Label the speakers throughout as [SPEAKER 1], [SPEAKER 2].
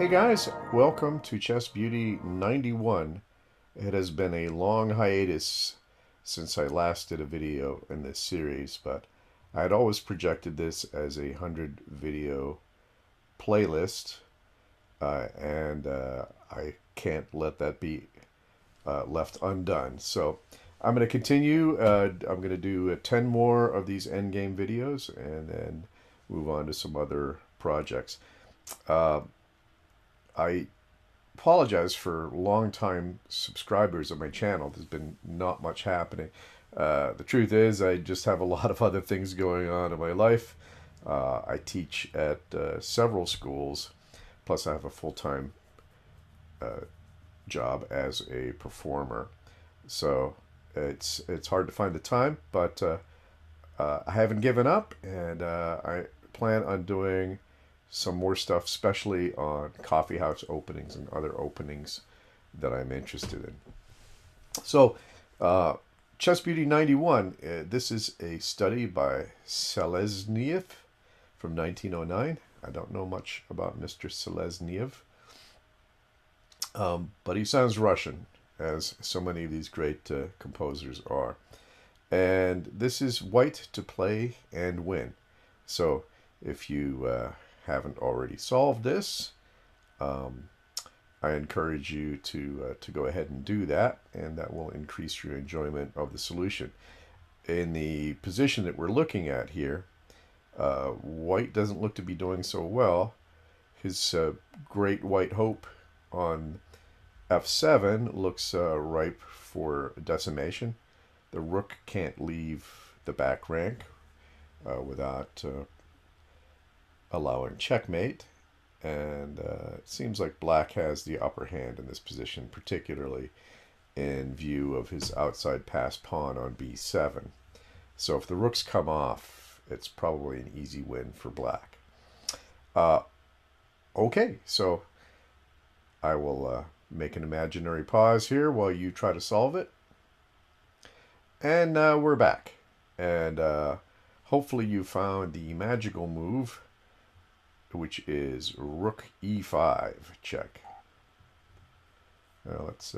[SPEAKER 1] Hey guys, welcome to Chess Beauty 91. It has been a long hiatus since I last did a video in this series, but I had always projected this as a 100 video playlist, and I can't let that be left undone. So I'm going to continue. I'm going to do 10 more of these endgame videos and then move on to some other projects. Uh, I apologize for long-time subscribers of my channel. There's been not much happening. The truth is, I just have a lot of other things going on in my life. I teach at several schools, plus I have a full-time job as a performer. So it's hard to find the time, but I haven't given up, and I plan on doing some more stuff, especially on coffee house openings and other openings that I'm interested in. So, Chess Beauty 91, this is a study by Selesniev from 1909. I don't know much about Mr. Selesniev, but he sounds Russian, as so many of these great composers are. And this is white to play and win. So, if you haven't already solved this, I encourage you to go ahead and do that, and that will increase your enjoyment of the solution. In the position that we're looking at here, white doesn't look to be doing so well. His great white hope on f7 looks ripe for decimation. The rook can't leave the back rank without allowing checkmate, and it seems like black has the upper hand in this position, particularly in view of his outside pass pawn on b7. So if the rooks come off, it's probably an easy win for black. Okay, so I will make an imaginary pause here while you try to solve it. And we're back. And hopefully you found the magical move, which is Rook e5 check. Now let's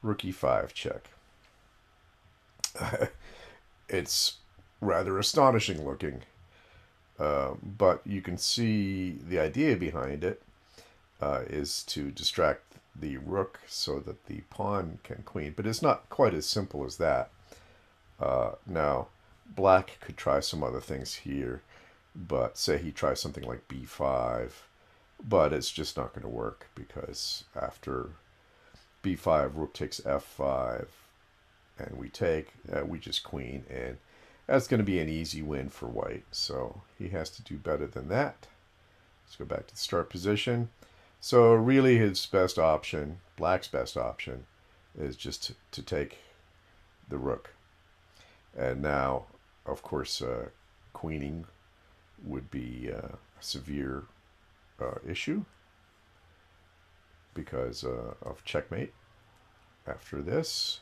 [SPEAKER 1] Rook e5 check. It's rather astonishing looking, but you can see the idea behind it is to distract the rook so that the pawn can queen, but it's not quite as simple as that. Now, black could try some other things here, but say he tries something like b5, but it's just not going to work, because after b5, rook takes f5, and we take, we just queen, and that's going to be an easy win for white, so he has to do better than that. Let's go back to the start position. So really his best option, black's best option, is just to take the rook. And now, of course, queening would be a severe issue because of checkmate. After this,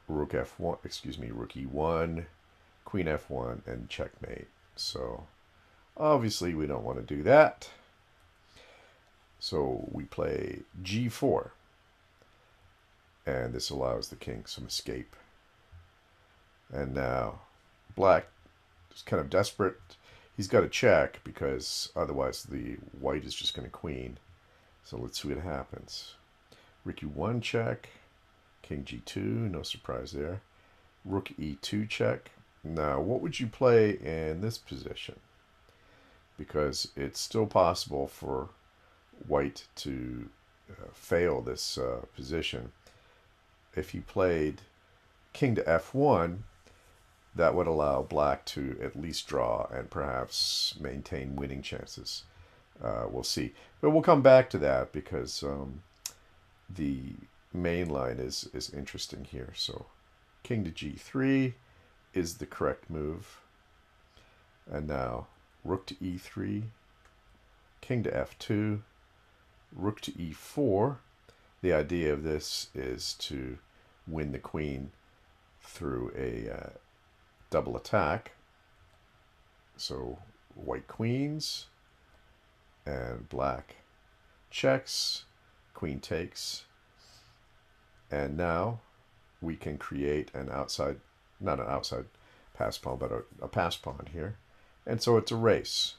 [SPEAKER 1] rook f1, rook e1, queen f1, and checkmate. So obviously we don't want to do that. So we play g4, and this allows the king some escape. And now black is kind of desperate. He's got to check, because otherwise the white is just going to queen. So let's see what happens. Rook e1 check, king g2, no surprise there. Rook e2 check. Now what would you play in this position? Because it's still possible for white to fail this position. If you played king to f1, that would allow black to at least draw and perhaps maintain winning chances. We'll see. But we'll come back to that, because the main line is interesting here. So king to g3 is the correct move. And now rook to e3, king to f2, rook to e4. The idea of this is to win the queen through a double attack. So white queens and black checks, queen takes, and now we can create an outside, not an outside pass pawn, but a pass pawn here. And so it's a race.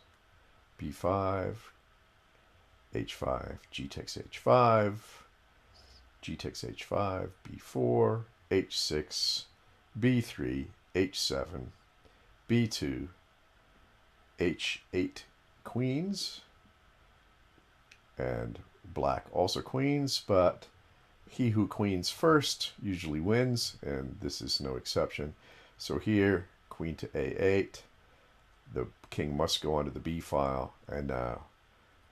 [SPEAKER 1] b5, h5, g takes h5, g takes h5, b4, h6, b3, h7, b2, h8 queens, and black also queens, but he who queens first usually wins, and this is no exception. So here, queen to a8, the king must go onto the b file, and now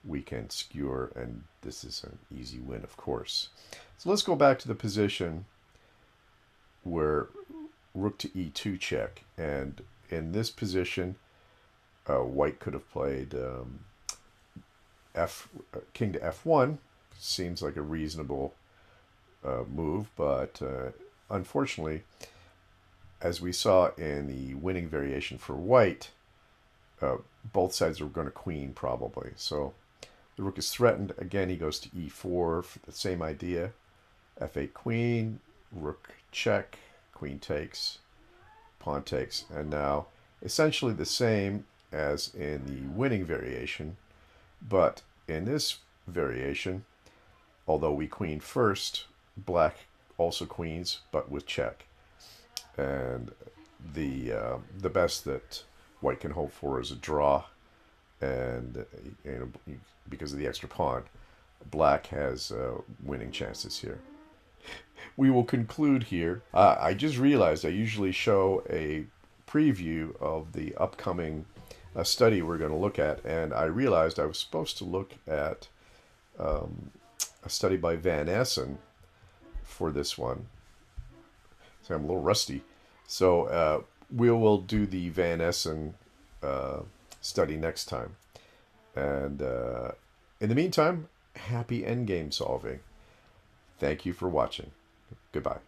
[SPEAKER 1] we can skewer, and this is an easy win, of course. So let's go back to the position where rook to e2 check, and in this position, white could have played king to f1. Seems like a reasonable move, but unfortunately, as we saw in the winning variation for white, both sides are going to queen probably. So the rook is threatened. Again, he goes to e4 for the same idea. f8 queen, rook check, queen takes, pawn takes, and now essentially the same as in the winning variation, but in this variation, although we queen first, black also queens, but with check. And the best that white can hope for is a draw, and because of the extra pawn, black has winning chances here. We will conclude here. I just realized I usually show a preview of the upcoming study we're going to look at, and I realized I was supposed to look at a study by Van Essen for this one. So I'm a little rusty. So we will do the Van Essen study next time. And in the meantime, happy endgame solving. Thank you for watching. Goodbye.